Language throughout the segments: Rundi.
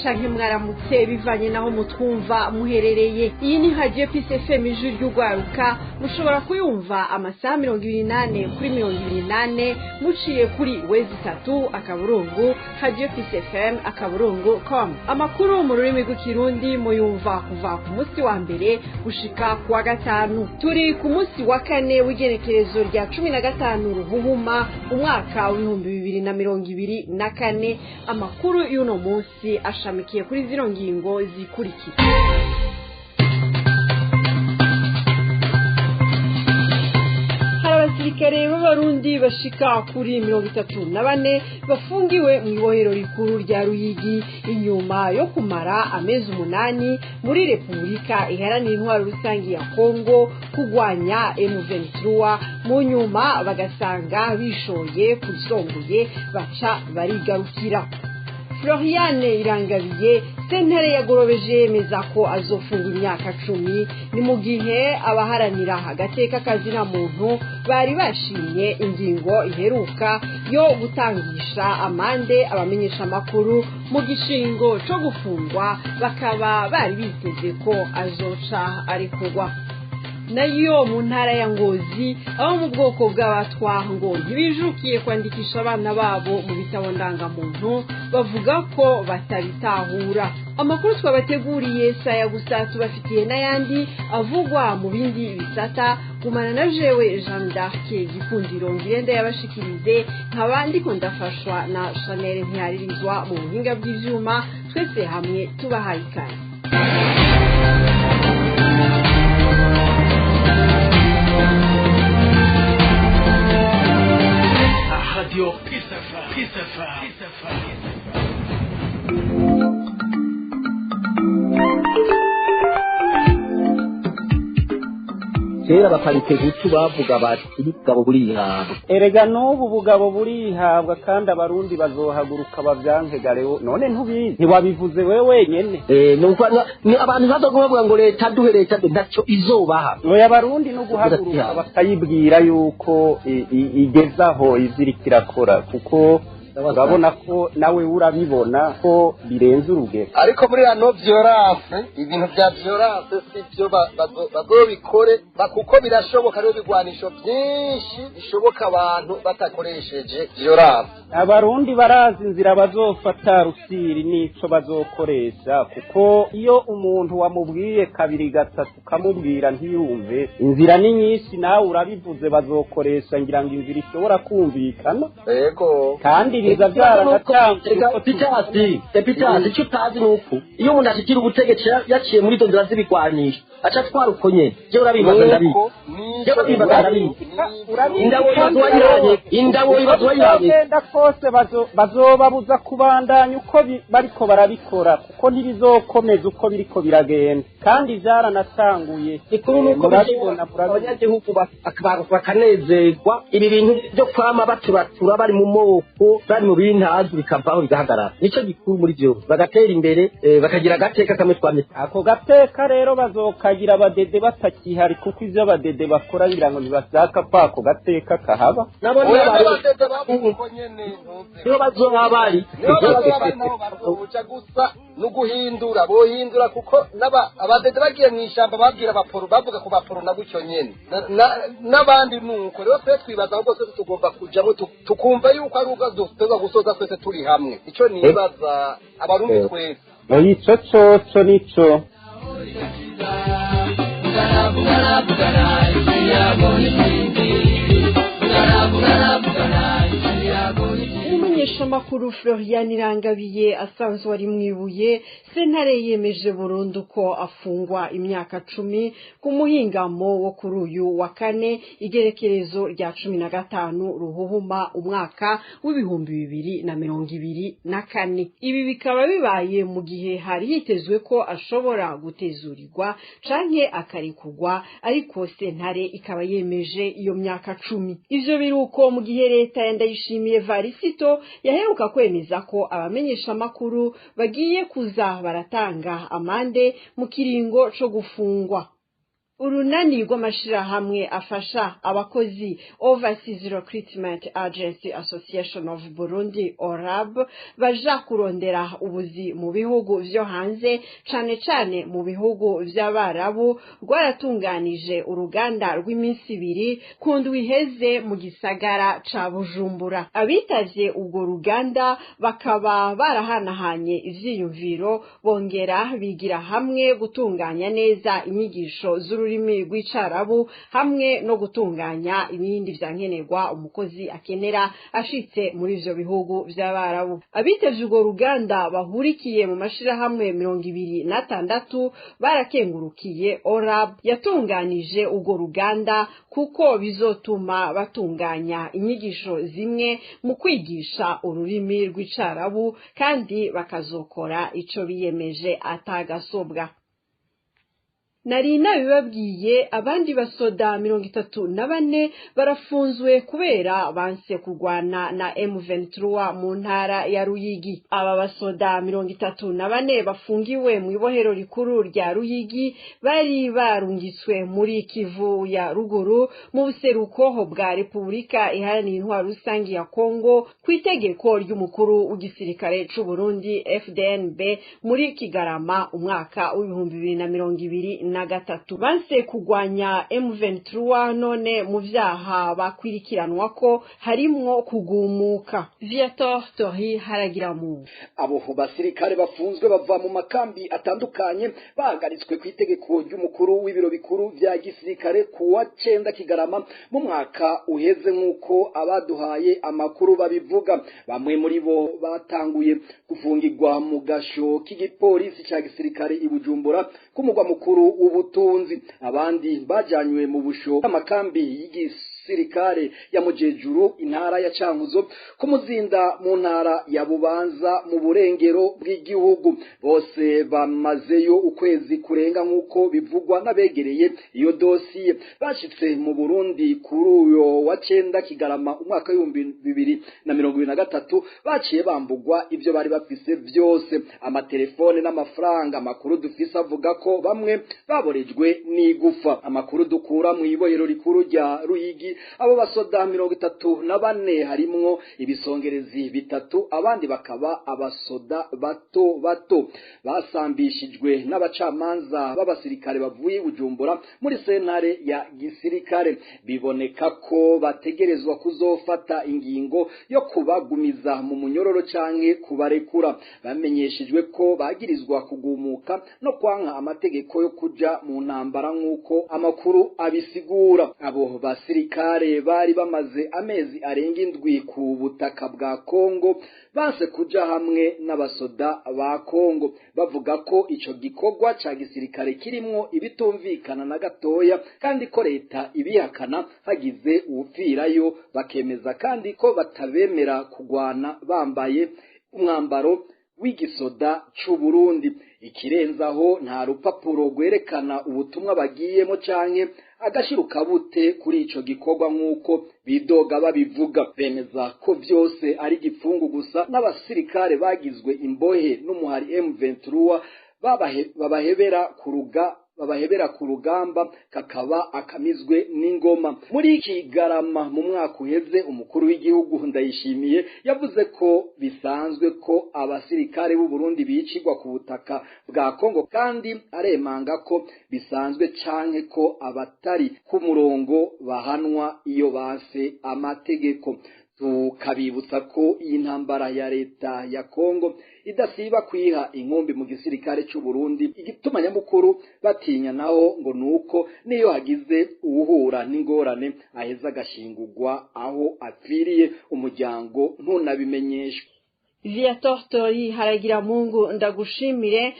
canke mwaramutse bivanye naho mutwumva muherereye. Iyi ni Radio Peace FM ijwi ry'ugwaruka, mushobora kuyumva amasaha 28 kuri 28 muciye kuri wezi 3 akaburungu Radio Peace FM akaburungu.com. Amakuru mu rurimi rw'ikirundi muyumva kuva ku munsi wa mbere gushika ku wa gatanu. Turi ku munsi wa kane w'igenekerezo rya 15 Ruhuhuma umwaka wa 2024. Amakuru y'uno munsi ashamikiye kuri zino ngingo zikurikira. Abasirikare b'Abarundi bashika kuri 34 bafungiwe mu ibohero rikuru rya Ruyigi inyuma yo kumara amezi 8 muri Repubulika Iharanira Intwaro Rusangi ya Kongo kugwanya M23. Mu nyuma bagasanga bishoye kusonguye baca barigarukira. Floriane Irangabiye sentare yagorobeje yemeza ko azofunga imyaka 10 ni mu gihe abaharanira agateka kazina muntu bari bashimye ingingo iheruka yo gutangisha amande abamenyesha makuru mu gishingo cyo gufungwa, bakaba bari biteze ko azoca arikugwa. Nayo mu ntara ya Ngozi abo mu bwoko bw'abatwa ngo ntibijukiye kwandikisha abana babo mu bitabo ndangamuntu, bavuga ko batabitahura. Amakuru twabateguriye saya gusa tubafitiye n'ayandi avugwa mu bindi bisata. Gumana na jewe Jean d'Arc Gikundiro ngirende yabashikirize, nkabandi ko ndafashwa na Chanel Ntiyaririzwa mu buhinga bw'ivyuma. Twese hamwe tubahaye ikaze. Radio Peace FM. Kera baparite gutu bavuga bati ubugabo burihabwa. Erega n'ubu bugabo burihabwa kandi abarundi bazohaguruka bavyankegareho. None ntubizi ntiwabivuze wewe wenyene. Nuko ni abantu bazokuvuga ngo leta duhe leta ntaco izobaha. Oya abarundi no guhaguruka bakayibwira yuko igezaho izirikirakora, kuko urabona ko nawe urabibona ko birenze urugero. Ariko muri hano violence, ibintu bya violence sivyo bazobikore, kuko birashoboka rero bigwanisho byinshi bishoboka abantu batakoresheje violence. Abarundi barazi inzira bazofata rusiri nico bazokoresha, kuko iyo umuntu wamubwiye kabiri gatatu kamubwira ntiyumve, inzira ni nyinshi nawe urabivuze bazokoresha, ngira ngo inzira ishobora kumvikana. Yego. Kandi biza byaragatangwa Epitasi cyo tazi nuko iyo umuntu ashikira ubutegetsi yaciye muri izo zibigwanisha aca twara uko nyene. Je urabibaza ndabizi. Je urabibaza ndabizi. Indabo ibazwanye kose bazobabuza kubandanya uko bariko barabikora, kuko ntibizokomeza uko biriko biragenda, kandi byaranatanguye. Ikuru nuko babibona abanyagihugu bakanezerwa ibi bintu byo kwama baturatura bari mu moko bari mu bintazi bikavaho bigahagarara. Nico gikuru muri byo bagatera imbere, bakagira agateka kamwe twamye. Ako gateka rero bazokagira abadede batakihari, kuko ivyo abadede bakora ngira ngo ntibashaka ko ako gateka kahaba. Nabo n'abadede babuko nyene niyo bazohabari bazoca gusa no guhindura bohindura, kuko abadede bagiye mu ishamba babwira abaporo bavuga ku baporo na bucyo nyene n'abandi nuko rero twe twibaza ahubwo twese tugomba kujamo tukumva yuko ari ubwo gusoza twese turi hamwe. Ico nibaza abarundi twese ico coco nico Umumenyeshamakuru Floriane Irangabiye asanzwe ari mwibuye sentare yemeje burundu ko afungwa imyaka 10 ku muhingamo wo kuri uyu wa kane igerekerezo rya 15 Ruhuhuma umwaka w'2024. Ibi bikaba bibaye mu gihe hari hitezwe ko ashobora gutezurirwa canke akarikugwa, ariko sentare ikaba yemeje iyo myaka 10. Ivyo biruko mu gihe leta yandayishimiye Varisito yaheruka kwemeza ko abamenyesha makuru bagiye kuza baratanga amande mu kiringo co gufungwa. urunani rw'amashirahamwe afasha abakozi Overseas Recruitment Agency Association of Burundi ORAB baja kurondera ubuzi mu bihugu vyo hanze cane cane mu bihugu vy'Abarabu rwaratunganije uruganda rw'iminsi 2 kundwi iheze mu gisagara ca Bujumbura. Abitavye ubwo ruganda bakaba barahanahanye ivyiyumviro bongera bigira hamwe gutunganya neza inyigisho z'ururimi rw'Icarabu hamwe no gutunganya ibindi vyankenerwa umukozi akenera ashitse muri ivyo bihugu vy'Abarabu. Abitavye urwo ruganda bahurikiye mu mashirahamwe 26 barakengurukiye ORAB yatunganije urwo ruganda kuko bizotuma batunganya inyigisho zimwe mu kwigisha ururimi rw'Icarabu kandi bakazokora ico biyemeje atagasobwa. Nari nabibabwiye abandi basoda 34 barafunzwe kubera banse kurwana na M23 mu ntara ya Ruyigi. Aba basoda 34 bafungiwe mu ibohero rikuru rya Ruyigi bari barungitswe muri Kivu ya ruguru mu buseruko bwa Repubulika Iharanira Intwaro Rusangi ya Kongo kwitegeko ry'umukuru w'igisirikare c'u Burundi FDNB muri Kigarama umwaka w'2020 na gatatu. Banse kugwanya M23 none mu vyaha bakwirikiranwa ko harimwo kugumuka. Viator Tori Haragiramu. Abo basirikare bafunzwe bava mu makambi atandukanye bahagaritswe ku itegeko ry'umukuru w'ibiro bikuru vya gisirikare kuwa 9 Kigarama mu mwaka uheze nk'uko abaduhaye amakuru babivuga. Bamwe muri bo batanguye gufungirwa mu gasho k'igipolisi ca gisirikare i Bujumbura ku mugwa mukuru w'ubutunzi. Abandi bajanywe mu busho amakambi y'igisirikare ya Mujejuru intara ya Cankuzo ku Muzinda mu ntara ya Bubanza mu burengero bw'igihugu. Bose bamazeyo ukwezi kurenga nk'uko bivugwa n'abegereye iyo dosiye. Bashitse mu Burundi kuri uyo wa 9 Kigarama umwaka w'2023 baciye bambugwa ivyo bari bafise vyose, amatelefone n'amafaranga. Amakuru dufise avuga ko bamwe baborejwe n'igufa. Amakuru dukura mu ibohero rikuru rya Ruyigi, abo basoda 34 harimwo ibisongerezi 3, abandi bakaba abasoda bato bato basambishijwe n'abacamanza b'abasirikare bavuye Bujumbura muri sentare ya gisirikare. Biboneka ko bategerezwa kuzofata ingingo yo kubagumiza mu munyororo canke kubarekura. Bamenyeshejwe ko bagirizwa kugumuka no kwanka amategeko yo kuja mu ntambara nk'uko amakuru abisigura. Abo basirikare bari bamaze amezi arenga 7 ku butaka bwa Kongo banse kuja hamwe n'abasoda ba Kongo, bavuga ko ico gikorwa ca gisirikare kirimwo ibitumvikana na gatoya kandi ko leta ibihakana hagize uwupfirayo. Bakemeza kandi ko batabemera kugwana bambaye umwambaro w'igisoda c'u Burundi. Ikirenzaho nta rupapuro rwerekana ubutumwa bagiyemo canke agashiruka bute kuri ico gikorwa nk'uko bidoga babivuga. Bemeza ko vyose ari gipfungu gusa n'abasirikare bagizwe imbohe n'umuhari M23 babahebera ku rugamba kakaba akamizwe n'ingoma. Muri Kigarama mu mwaka uheze umukuru w'igihugu Ndayishimiye yavuze ko bisanzwe ko abasirikare b'u Burundi bicirwa ku butaka bwa Kongo, kandi aremanga ko bisanzwe canke ko abatari ku murongo bahanwa iyo base amategeko. Tukabibutsa ko iyi ntambara ya leta ya Kongo idasiba kwiha inkumbi mu gisirikare cy'u Burundi. Igituma nyamukuru batinya naho ngo nuko niyo hagize uwuhura n'ingorane aheza agashingurwa aho apfiriye umuryango ntunabimenyeshwe. Viator Tori Haragiramungu ndagushimire.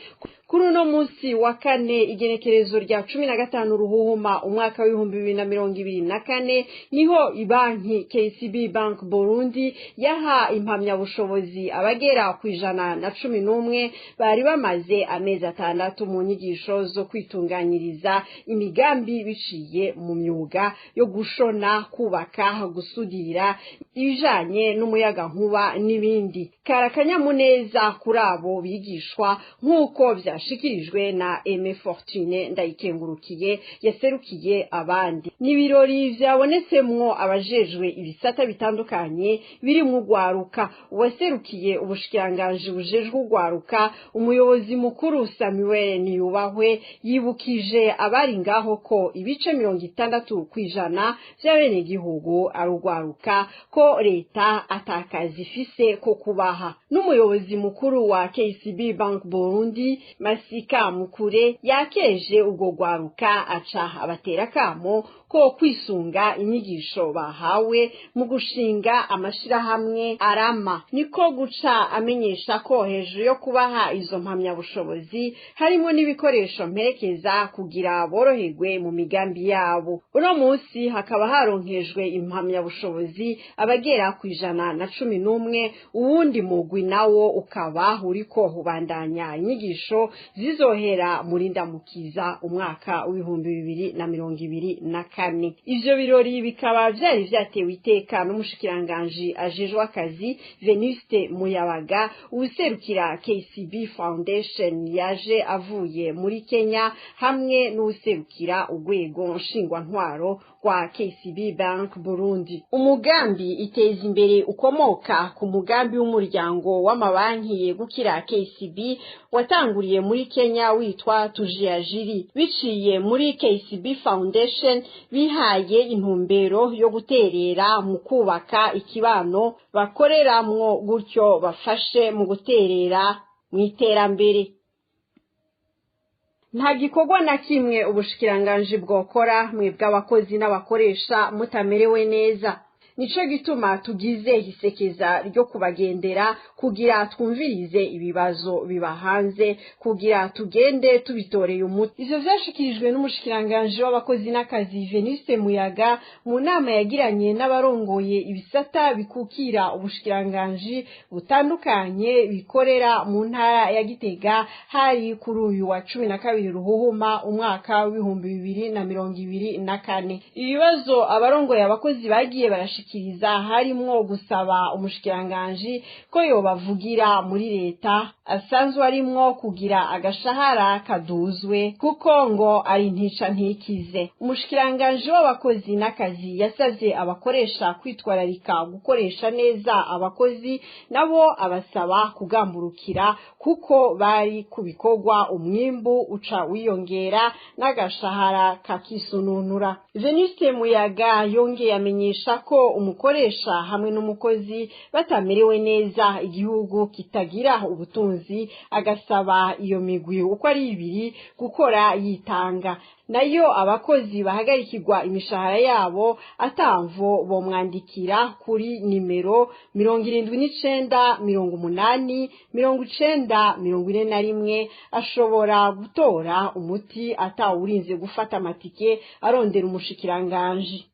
Kuri uno munsi wa kane igenekerezo rya 15 Ruhuhuma umwaka w'2024 niho ibanki KCB Bank Burundi yaha impamya bushobozi abagera ku 111 bari bamaze amezi 6 mu nyigisho zo kwitunganyiriza imigambi biciye mu myuga yo gushona, kubaka, gusudira, ibijanye n'umuyaga nkuba n'ibindi. Karakanyamuneza kuri abo bigishwa nk'uko vya byashikirijwe na Aime Fortune Ndayikengurukiye yaserukiye abandi. Nibirori vyabonetsemwo abajejwe ibisata bitandukanye biri mu gwaruka. Uwaserukiye ubushikiranganje bujejwe ugwaruka umuyobozi mukuru Samuel Niyubahwe yibukije abari ngaho ko ibice 60% by'abene gihugu arugwaruka ko leta atakazi ifise ko kubaha. N'umuyobozi mukuru wa KCB Bank Burundi Masika Mukure yakeje ubwo gwaruka aca abatera kamo ko kwisunga inyigisho bahawe mu gushinga amashirahamwe arama. Niko guca amenyesha ko hejuru yo kubaha izo mpamya bushobozi harimo n'ibikoresho mperekeza kugira boroherwe mu migambi yabo. Uno munsi hakaba haronkejwe impamya bushobozi abagera ku 111, uwundi mugwi nawo ukaba uriko ubandanya inyigisho zizohera muri Ndamukiza umwaka w'2024. Ivyo birori bikaba vyari vyatewe iteka n'umushikiranganje ajejwe akazi Venuste Muyabaga userukira KCB Foundation yaje avuye muri Kenya hamwe n'userukira urwego nshingwantwaro kwa KCB Bank Burundi. Umugambi iteza imbere ukomoka ku mugambi w'umuryango w'amabanki yegukira KCB watanguriye muri Kenya witwa Tujiajiri. Biciye muri KCB Foundation bihaye intumbero yo guterera mu kubaka ikibano bakoreramwo gutyo bafashe mu guterera mu iterambere. Nta gikorwa na kimwe ubushikiranganje bwokora mwebwe abakozi n'abakoresha mutamerewe neza. Nico gituma tugize hisekeza ryo kubagendera kugira twumvirize ibibazo bibahanze kugira tugende tubitoreye umuti. Ivyo vyashikirijwe n'umushikiranganje w'abakozi n'akazi Venuste Muyaga mu nama yagiranye n'abarongoye ibisata bikukira ubushikiranganje butandukanye bikorera mu ntara ya Gitega hari kuri uyu wa 12 Ruhuhuma umwaka w'2024. Ibibazo abarongoye abakozi bagiye barashikiriza harimwo gusaba umushikiranganje ko yobavugira muri leta asanzwe arimwo kugira agashahara kaduzwe kuko ngo ari ntica ntikize. Umushikiranganje w'abakozi n'akazi yasavye abakoresha kwitwararika gukoresha neza abakozi nabo abasaba kugamburukira kuko bari kubikorwa umwimbu uca wiyongera n'agashahara kakisununura. Venuste Muyaga yongeye amenyesha ko umukoresha hamwe n'umukozi batamerewe neza igihugu kitagira ubutunzi agasaba iyo migwi uko ari ibiri gukora yitanga. Nayo abakozi bahagarikirwa imishahara yabo atamvo bomwandikira kuri nimero 79809041 ashobora gutora umuti atawurinze gufata amatike arondera umushikiranganje.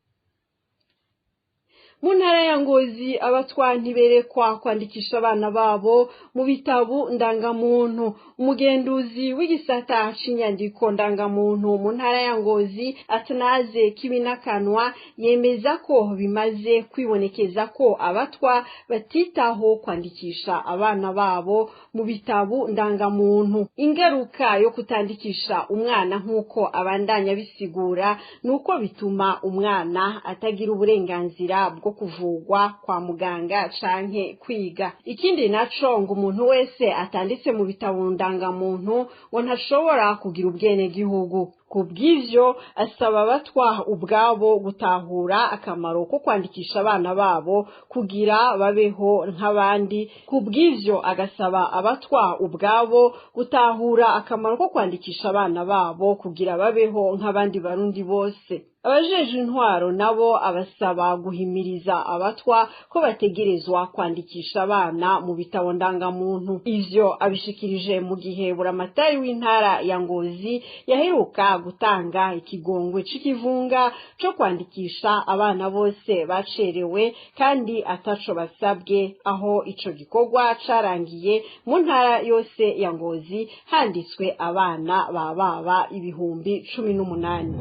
Mu ntara ya Ngozi abatwa ntiberekwa kwandikisha abana babo mu bitabu ndangamuntu. Umugenduzi w'igisata c'inyandiko ndangamuntu mu ntara ya Ngozi Atanaze Kibinakanwa yemeza ko bimaze kwibonekeza ko abatwa batitaho kwandikisha abana babo mu bitabu ndangamuntu. Ingaruka yo kutandikisha umwana nk'uko abandanya bisigura nuko bituma umwana atagira uburenganzira bwo kuvugwa kwa muganga canke kwiga. Ikindi naco ngo umuntu wese atanditse mu bitabo ndangamuntu ngo ntashobora kugira ubwene gihugu. Kubw'ivyo asaba abatwa ubwabo gutahura akamaro ko kwandikisha abana babo kugira babeho nk'abandi. Kubw'ivyo agasaba abatwa ubwabo gutahura akamaro ko kwandikisha abana babo kugira babeho nk'abandi barundi bose. Abajeje intwaro nabo abasaba guhimiriza abatwa ko bategerezwa kwandikisha abana mu bitabo ndangamuntu. Ivyo abishikirije mu gihe buramatari w'intara ya Ngozi yaheruka gutanga ikigongwe c'ikivunga co kwandikisha abana bose bacerewe kandi ataco basabwe, aho ico gikorwa carangiye mu ntara yose ya Ngozi handitswe abana bababa 18,000.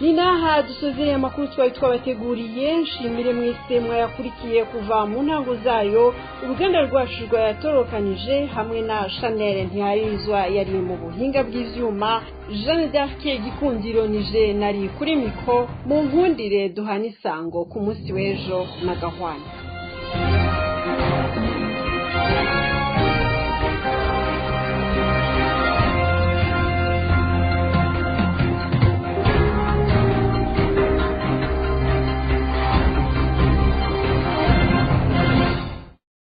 ni naha dusozeye amakuru twari twabateguriye. Nshimire mwese mwayakurikiye kuva mu ntango zayo. Uruganda rwacu rwayatorokanije hamwe na Chanel Ntiharizwa yari mu buhinga bw'ivyuma. Jeanne d'Arc Gikundiro nije nari kuri mikro. Mu nkundire duhana isango ku munsi w'ejo na gahwana.